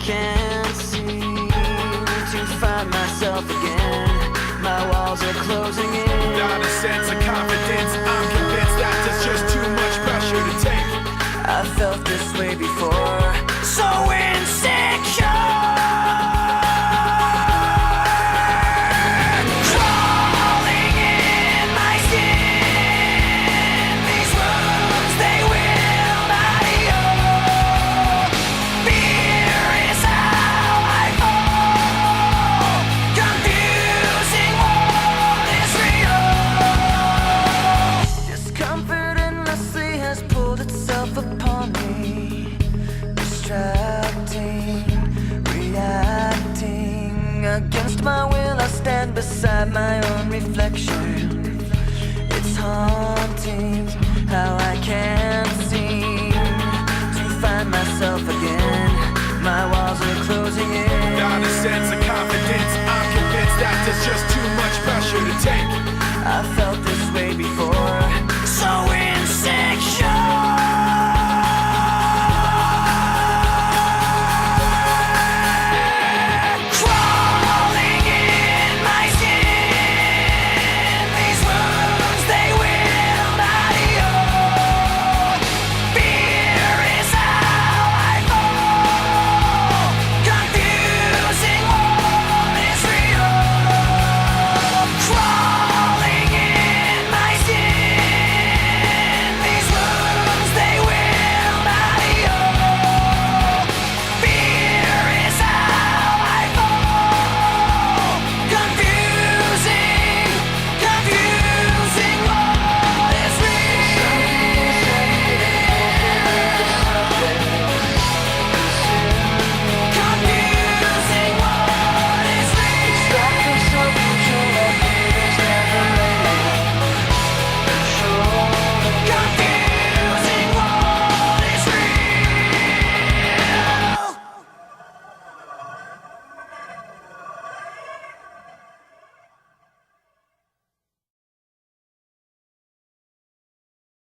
can't seem to find myself again. My walls are closing in. Not a sense of confidence. I'm convinced that there's just too much pressure to take. I felt this way before. So insecure. Crawling in my skin. These wounds, they will not heal. Fear is how I fall. Confusing what is real. Discomfort endlessly has pulled itself upon me. Distracting, reacting. Against my will, I stand beside my own reflection. It's haunting how I can't seem to find myself again. My walls are closing in. Not a sense of